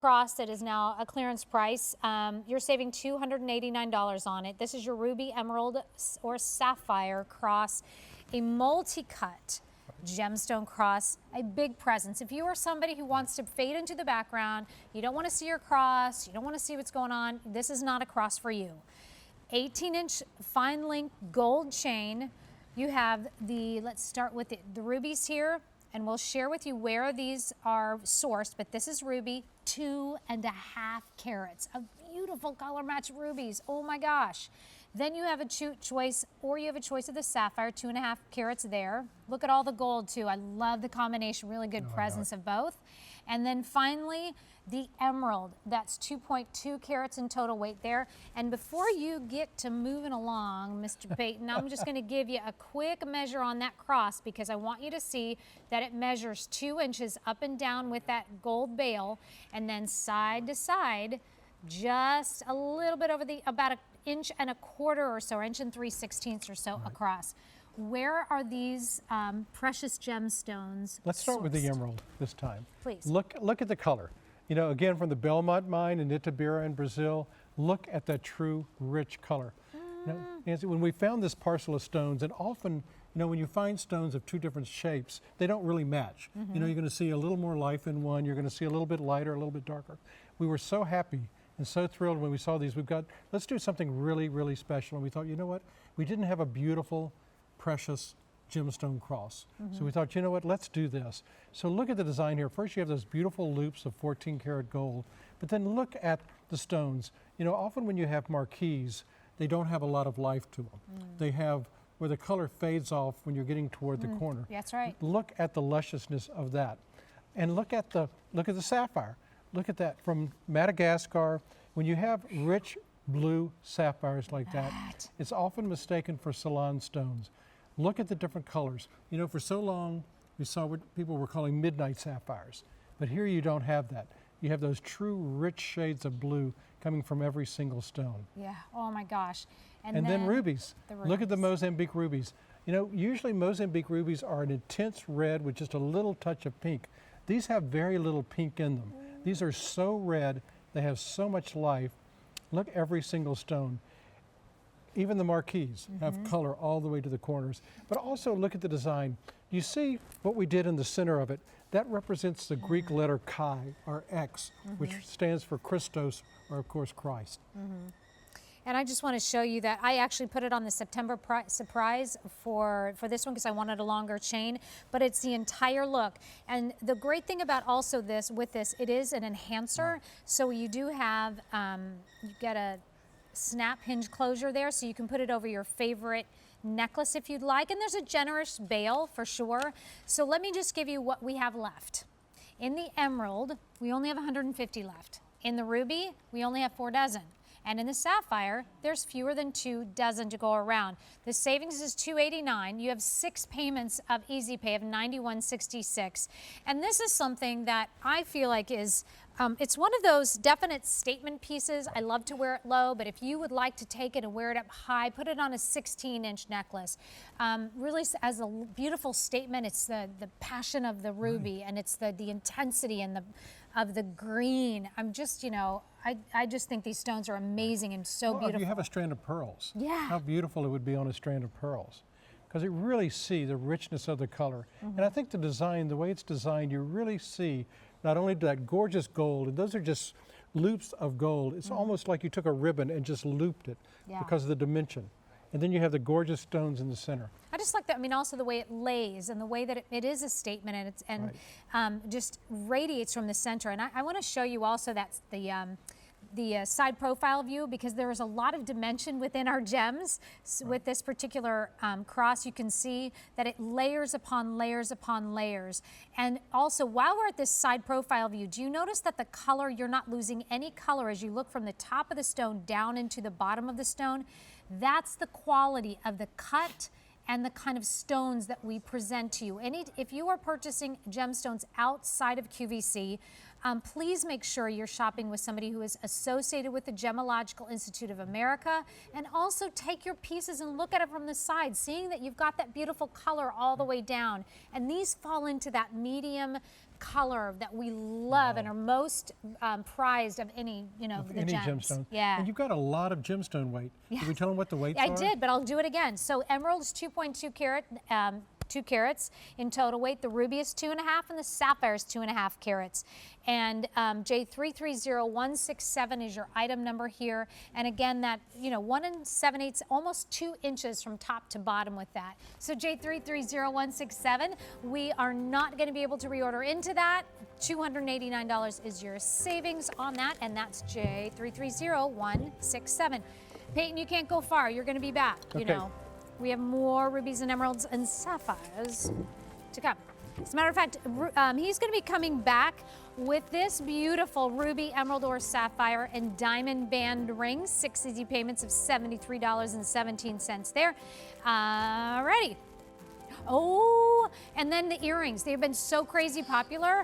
cross that is now a clearance price. You're saving $289 on it. This is your ruby, emerald, or sapphire cross, a multi-cut gemstone cross, a big presence. If you are somebody who wants to fade into the background, you don't want to see your cross, you don't want to see what's going on, this is not a cross for you. 18-inch fine link gold chain. You have the, let's start with the rubies here, and we'll share with you where these are sourced, but this is ruby, 2.5 carats of beautiful color match rubies. Oh my gosh. Then you have a choice, or you have a choice of the sapphire, 2.5 carats there. Look at all the gold too. I love the combination, really good presence of both. And then finally, the emerald, that's 2.2 carats in total weight there. And before you get to moving along, Mr. Payton, I'm just gonna give you a quick measure on that cross because I want you to see that it measures 2 inches up and down with that gold bail, and then side to side, just a little bit over about 1.25 inches or so, or 1 3/16 or so across. Where are these precious gemstones Let's start sourced? with the emerald this time. Please. Look at the color. You know, again, from the Belmont mine in Itabira in Brazil, look at that true rich color. You know, Nancy, when we found this parcel of stones, and often, you know, when you find stones of two different shapes, they don't really match. You know, you're going to see a little more life in one, you're going to see a little bit lighter, a little bit darker. We were so happy and so thrilled when we saw these. Let's do something really, really special. And we thought, you know what? We didn't have a beautiful, precious gemstone cross. So we thought, you know what, let's do this. So look at the design here. First you have those beautiful loops of 14 karat gold, but then look at the stones. You know, often when you have marquise, they don't have a lot of life to them. They have where the color fades off when you're getting toward the corner. That's right. Look at the lusciousness of that. And look at the sapphire. Look at that from Madagascar. When you have rich blue sapphires like that, it's often mistaken for Ceylon stones. Look at the different colors. You know, for so long, we saw what people were calling midnight sapphires. But here you don't have that. You have those true rich shades of blue coming from every single stone. Yeah, oh my gosh. And then rubies. Look at the Mozambique rubies. You know, usually Mozambique rubies are an intense red with just a little touch of pink. These have very little pink in them. These are so red, they have so much life. Look every single stone. Even the marquise have color all the way to the corners. But also look at the design. You see what we did in the center of it? That represents the Greek letter chi, or X, which stands for Christos, or of course Christ. And I just want to show you that I actually put it on the September surprise for this one because I wanted a longer chain, but it's the entire look. And the great thing about also with this, it is an enhancer. So you do have, you get a snap hinge closure there, so you can put it over your favorite necklace if you'd like. And there's a generous bail for sure. So let me just give you what we have left. In the emerald, we only have 150 left. In the ruby, we only have 4 dozen. And in the sapphire, there's fewer than 2 dozen to go around. The savings is $289. You have 6 payments of easy pay of $91.66. And this is something that I feel like is, it's one of those definite statement pieces. I love to wear it low, but if you would like to take it and wear it up high, put it on a 16-inch necklace. Really as a beautiful statement, it's the passion of the ruby, and it's the intensity and of the green. I'm just, you know, I just think these stones are amazing and so beautiful. If you have a strand of pearls, yeah, how beautiful it would be on a strand of pearls. Because you really see the richness of the color. And I think the design, the way it's designed, you really see not only that gorgeous gold, and those are just loops of gold. It's almost like you took a ribbon and just looped it because of the dimension. And then you have the gorgeous stones in the center. I just like that. I mean, also the way it lays and the way that it is a statement, and it's just radiates from the center. And I want to show you also that's the side profile view, because there is a lot of dimension within our gems. With this particular cross, you can see that it layers upon layers upon layers. And also, while we're at this side profile view, do you notice that the color, you're not losing any color as you look from the top of the stone down into the bottom of the stone? That's the quality of the cut and the kind of stones that we present to you. If you are purchasing gemstones outside of QVC, Please make sure you're shopping with somebody who is associated with the Gemological Institute of America, and also take your pieces and look at it from the side, seeing that you've got that beautiful color all the way down. And these fall into that medium color that we love and are most prized of any, of the Any gems. gemstone. Yeah. And you've got a lot of gemstone weight. Did we tell them what the weights are? I did, but I'll do it again. So emerald is 2.2 carat, 2 carats in total weight. The ruby is 2.5, and the sapphire is 2.5 carats. And J330167 is your item number here. And again, that 1 7/8, almost 2 inches from top to bottom with that. So J330167, we are not going to be able to reorder into that. $289 is your savings on that, and that's J330167. Peyton, you can't go far. You're going to be back. Okay. We have more rubies and emeralds and sapphires to come. As a matter of fact, he's going to be coming back with this beautiful ruby, emerald, or sapphire and diamond band ring. 6 easy payments of $73.17 there. Ready? Oh, and then the earrings. They've been so crazy popular.